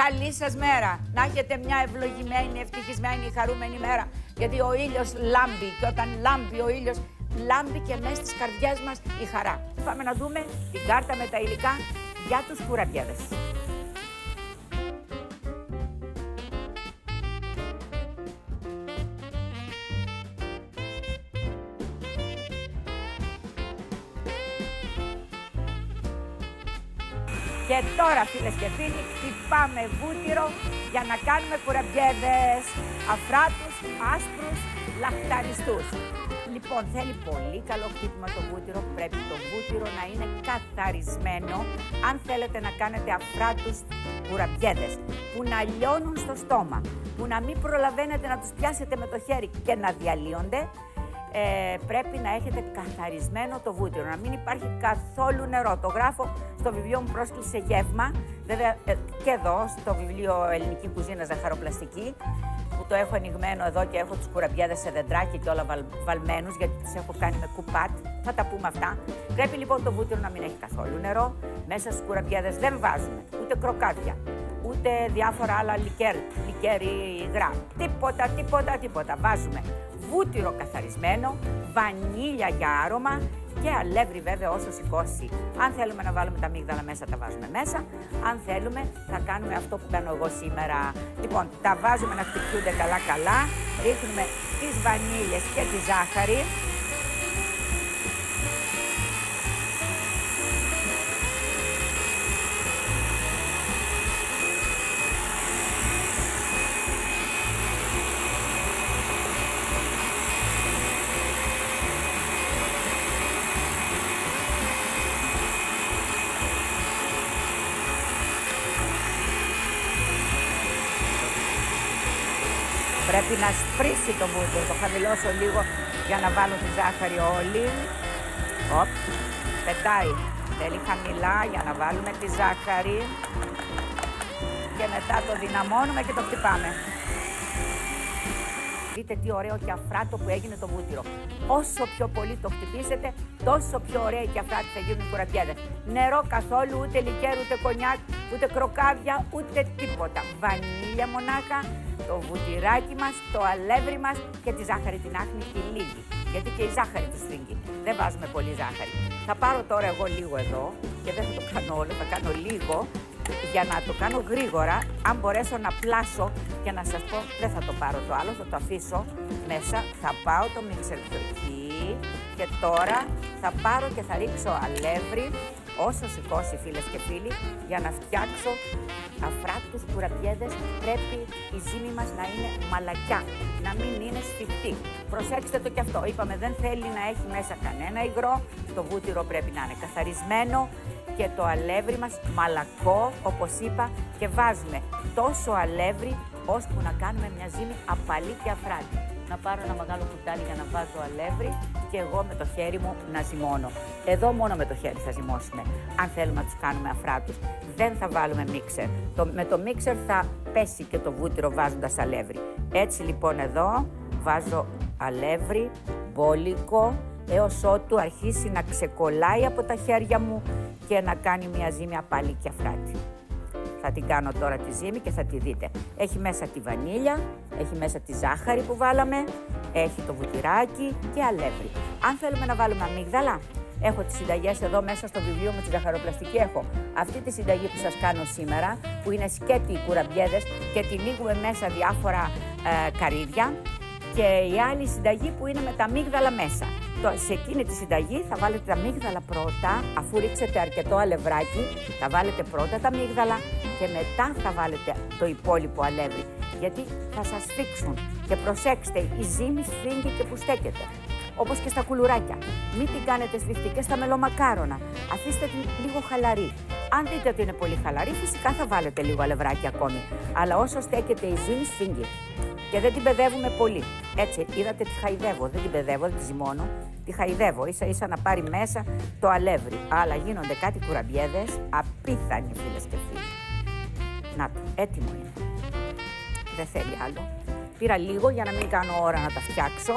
Καλή σας μέρα. Να έχετε μια ευλογημένη, ευτυχισμένη, χαρούμενη μέρα. Γιατί ο ήλιος λάμπει και όταν λάμπει ο ήλιος, λάμπει και μέσα στις καρδιές μας η χαρά. Πάμε να δούμε την κάρτα με τα υλικά για τους κουραμπιέδες. Και τώρα, φίλες και φίλοι, χτυπάμε βούτυρο για να κάνουμε κουραμπιέδες αφράτους, άσπρους, λαχταριστούς. Λοιπόν, θέλει πολύ καλό χτύπημα το βούτυρο. Πρέπει το βούτυρο να είναι καθαρισμένο αν θέλετε να κάνετε αφράτους κουραμπιέδες που να λιώνουν στο στόμα, που να μην προλαβαίνετε να τους πιάσετε με το χέρι και να διαλύονται. Πρέπει να έχετε καθαρισμένο το βούτυρο, να μην υπάρχει καθόλου νερό. Το γράφω στο βιβλίο μου Πρόσκληση σε γεύμα, βέβαια και εδώ στο βιβλίο Ελληνική Κουζίνα Ζαχαροπλαστική, που το έχω ανοιγμένο εδώ και έχω τους κουραμπιέδες σε δεντράκι και όλα βαλμένους, γιατί τους έχω κάνει με κουπάτ. Θα τα πούμε αυτά. Πρέπει λοιπόν το βούτυρο να μην έχει καθόλου νερό. Μέσα στους κουραμπιέδες δεν βάζουμε ούτε κροκάτια, ούτε διάφορα άλλα λικέρ ή υγρά. Τίποτα. Βάζουμε βούτυρο καθαρισμένο, βανίλια για άρωμα και αλεύρι βέβαια όσο σηκώσει. Αν θέλουμε να βάλουμε τα αμύγδαλα μέσα, τα βάζουμε μέσα. Αν θέλουμε, θα κάνουμε αυτό που κάνω εγώ σήμερα. Λοιπόν, τα βάζουμε να χτυπιούνται καλά. Ρίχνουμε τις βανίλιες και τη ζάχαρη. Πρέπει να σπρίσει το βούτυρο, το χαμηλώσω λίγο για να βάλω τη ζάχαρη όλη. Οπ, πετάει, θέλει χαμηλά για να βάλουμε τη ζάχαρη. Και μετά το δυναμώνουμε και το χτυπάμε. Δείτε τι ωραίο και αφράτο που έγινε το βούτυρο. Όσο πιο πολύ το χτυπήσετε, τόσο πιο ωραία και αφράτη θα γίνουν οι κουραμπιέδες. Νερό καθόλου, ούτε λικέρ, ούτε κονιάκ, ούτε κροκάδια, ούτε τίποτα. Βανίλια μονάχα, το βουτυράκι μας, το αλεύρι μας και τη ζάχαρη την άχνη τη λίγη. Γιατί και η ζάχαρη του σφίγγει. Δεν βάζουμε πολύ ζάχαρη. Θα πάρω τώρα εγώ λίγο εδώ και δεν θα το κάνω όλο, θα κάνω λίγο για να το κάνω γρήγορα. Αν μπορέσω να πλάσω και να σας πω, δεν θα το πάρω το άλλο, θα το αφήσω μέσα. Θα πάω το μίξερ εκεί και τώρα θα πάρω και θα ρίξω αλεύρι όσο σηκώσει, φίλες και φίλοι, για να φτιάξω αφράτους κουραμπιέδες. Πρέπει η ζύμη μας να είναι μαλακιά, να μην είναι σφιχτή. Προσέξτε το κι αυτό. Είπαμε δεν θέλει να έχει μέσα κανένα υγρό. Το βούτυρο πρέπει να είναι καθαρισμένο και το αλεύρι μας μαλακό, όπως είπα, και βάζουμε τόσο αλεύρι ώσπου να κάνουμε μια ζύμη απαλή και αφράτη. Να πάρω ένα μεγάλο κουτάλι για να βάζω αλεύρι και εγώ με το χέρι μου να ζυμώνω. Εδώ μόνο με το χέρι θα ζυμώσουμε, αν θέλουμε να τους κάνουμε αφράτους. Δεν θα βάλουμε μίξερ. Με το μίξερ θα πέσει και το βούτυρο βάζοντας αλεύρι. Έτσι λοιπόν εδώ βάζω αλεύρι, μπόλικο, έως ότου αρχίσει να ξεκολλάει από τα χέρια μου και να κάνει μια ζύμη απαλή και αφράτη. Θα την κάνω τώρα τη ζύμη και θα τη δείτε. Έχει μέσα τη βανίλια, έχει μέσα τη ζάχαρη που βάλαμε, έχει το βουτυράκι και αλεύρι. Αν θέλουμε να βάλουμε αμύγδαλα, έχω τις συνταγές εδώ μέσα στο βιβλίο μου τη ζαχαροπλαστική. Έχω αυτή τη συνταγή που σας κάνω σήμερα, που είναι σκέτη οι κουραμπιέδες και τυλίγουμε μέσα διάφορα καρύδια. Και η άλλη συνταγή που είναι με τα αμύγδαλα μέσα. Σε εκείνη τη συνταγή θα βάλετε τα αμύγδαλα πρώτα, αφού ρίξετε αρκετό αλευράκι, θα βάλετε πρώτα τα αμύγδαλα και μετά θα βάλετε το υπόλοιπο αλεύρι. Γιατί θα σας φίξουν. Και προσέξτε, η ζύμη σφίγγει και που στέκεται. Όπως και στα κουλουράκια. Μην την κάνετε σφιχτή και στα μελομακάρονα. Αφήστε την λίγο χαλαρή. Αν δείτε ότι είναι πολύ χαλαρή, φυσικά θα βάλετε λίγο αλευράκι ακόμη. Αλλά όσο στέκεται η ζύμη σφίγγει. Και δεν την παιδεύουμε πολύ. Έτσι, είδατε, τη χαϊδεύω. Δεν την παιδεύω, δεν τη ζυμώνω. Τη χαϊδεύω. Ίσα-ίσα να πάρει μέσα το αλεύρι. Αλλά γίνονται κάτι κουραμπιέδες απίθανοι, φίλες και φίλοι. Να το, έτοιμο είναι. Δεν θέλει άλλο. Πήρα λίγο για να μην κάνω ώρα να τα φτιάξω.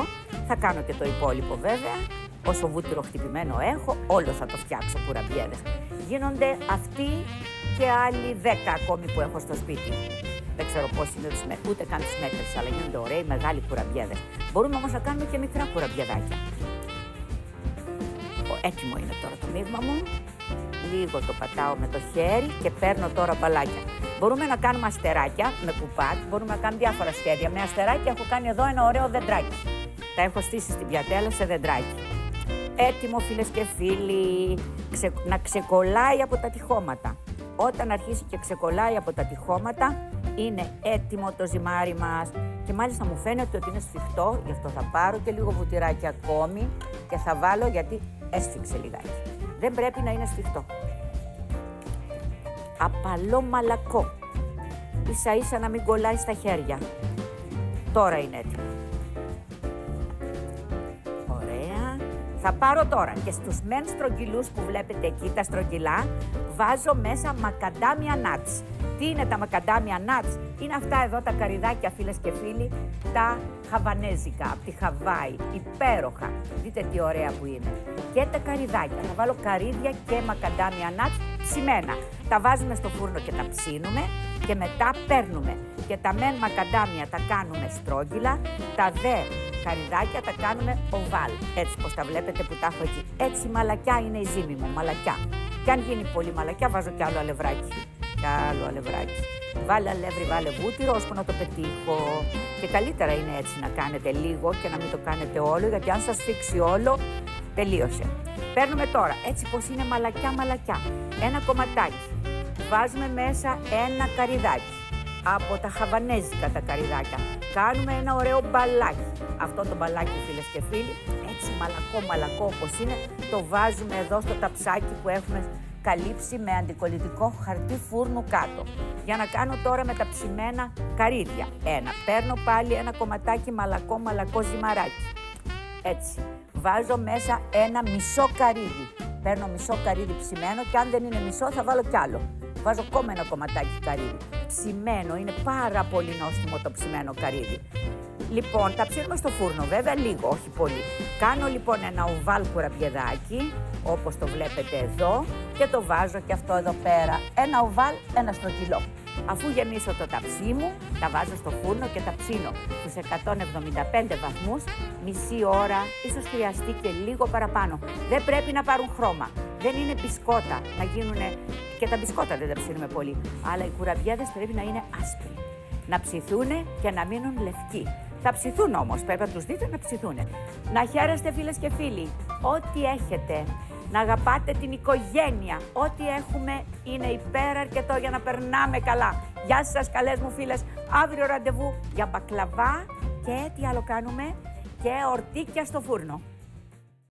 Θα κάνω και το υπόλοιπο βέβαια. Όσο βούτυρο χτυπημένο έχω, όλο θα το φτιάξω κουραμπιέδες. Γίνονται αυτοί και άλλοι 10 ακόμη που έχω στο σπίτι. Δεν ξέρω πώς είναι τους μέτρες, ούτε καν τους μέτρες, αλλά γίνονται ωραίοι μεγάλοι κουραμπιέδες. Μπορούμε όμως να κάνουμε και μικρά κουραμπιεδάκια. Έτοιμο είναι τώρα το μείγμα μου. Λίγο το πατάω με το χέρι και παίρνω τώρα μπαλάκια. Μπορούμε να κάνουμε αστεράκια με κουπάτ, μπορούμε να κάνουμε διάφορα σχέδια. Με αστεράκια έχω κάνει εδώ ένα ωραίο δεντράκι. Τα έχω στήσει στην πιατέλα σε δεντράκι. Έτοιμο, φίλες και φίλοι, να ξεκολλάει από τα τυχώματα. Όταν αρχίσει και ξεκολλάει από τα τυχώματα, είναι έτοιμο το ζυμάρι μας. Και μάλιστα μου φαίνεται ότι είναι σφιχτό, γι' αυτό θα πάρω και λίγο βουτυράκι ακόμη και θα βάλω γιατί έσφιξε λιγάκι. Δεν πρέπει να είναι σφιχτό. Απαλό μαλακό. Ίσα ίσα να μην κολλάει στα χέρια. Τώρα είναι έτοιμο. Ωραία. Θα πάρω τώρα και στους μεν στρογγυλούς που βλέπετε εκεί, τα στρογγυλά, βάζω μέσα μακαντάμια nuts. Τι είναι τα μακαντάμια nuts? Είναι αυτά εδώ τα καρυδάκια, φίλες και φίλοι, τα χαβανέζικα, από τη Χαβάη, υπέροχα. Δείτε τι ωραία που είναι. Και τα καρυδάκια. Θα βάλω καρύδια και μακαντάμια nuts ψημένα. Τα βάζουμε στο φούρνο και τα ψήνουμε και μετά παίρνουμε. Και τα μεν μακαντάμια τα κάνουμε στρόγγυλα, τα δε καρυδάκια τα κάνουμε οβάλ. Έτσι πως τα βλέπετε που τα έχω εκεί. Έτσι μαλακιά είναι η ζύμη μου, μαλακιά. Και αν γίνει πολύ μαλακιά βάζω κι άλλο αλευράκι. Κι άλλο αλευράκι. Βάλε αλεύρι, βάλε βούτυρο, ώσπου να το πετύχω. Και καλύτερα είναι έτσι να κάνετε λίγο και να μην το κάνετε όλο, γιατί αν σας φίξει όλο, τελείωσε. Παίρνουμε τώρα, έτσι πως είναι μαλακιά, ένα κομματάκι. Βάζουμε μέσα ένα καρυδάκι. Από τα χαβανέζικα τα καρυδάκια. Κάνουμε ένα ωραίο μπαλάκι. Αυτό το μπαλάκι, φίλες και φίλοι, έτσι μαλακό όπως είναι, το βάζουμε εδώ στο ταψάκι που έχουμε καλύψει με αντικολλητικό χαρτί φούρνου κάτω. Για να κάνω τώρα με τα ψημένα καρύδια. Παίρνω πάλι ένα κομματάκι μαλακό ζυμαράκι. Έτσι. Βάζω μέσα ένα μισό καρύδι. Παίρνω μισό καρύδι ψημένο και αν δεν είναι μισό θα βάλω κι άλλο. Βάζω ακόμα ένα κομματάκι καρύδι. Ψημένο, είναι πάρα πολύ νόστιμο το ψημένο καρύδι. Λοιπόν, τα ψήνουμε στο φούρνο, βέβαια λίγο, όχι πολύ. Κάνω λοιπόν ένα οβάλ κουραμπιεδάκι, όπως το βλέπετε εδώ, και το βάζω και αυτό εδώ πέρα. Ένα οβάλ, ένα στρογγυλό. Αφού γεμίσω το ταψί μου, τα βάζω στο φούρνο και τα ψήνω στους 175 βαθμούς, μισή ώρα, ίσως χρειαστεί και λίγο παραπάνω. Δεν πρέπει να πάρουν χρώμα. Δεν είναι μπισκότα, να γίνουνε, και τα μπισκότα δεν τα ψήνουμε πολύ, αλλά οι κουραμπιέδες πρέπει να είναι άσπροι. Να ψηθούνε και να μείνουν λευκοί. Θα ψηθούν όμως, πρέπει να τους δείτε να ψηθούνε. Να χαίρεστε, φίλες και φίλοι, ό,τι έχετε. Να αγαπάτε την οικογένεια. Ό,τι έχουμε είναι υπεραρκετό για να περνάμε καλά. Γεια σας, καλές μου φίλες. Αύριο ραντεβού για μπακλαβά και τι άλλο κάνουμε? Και ορτίκια στο φούρνο.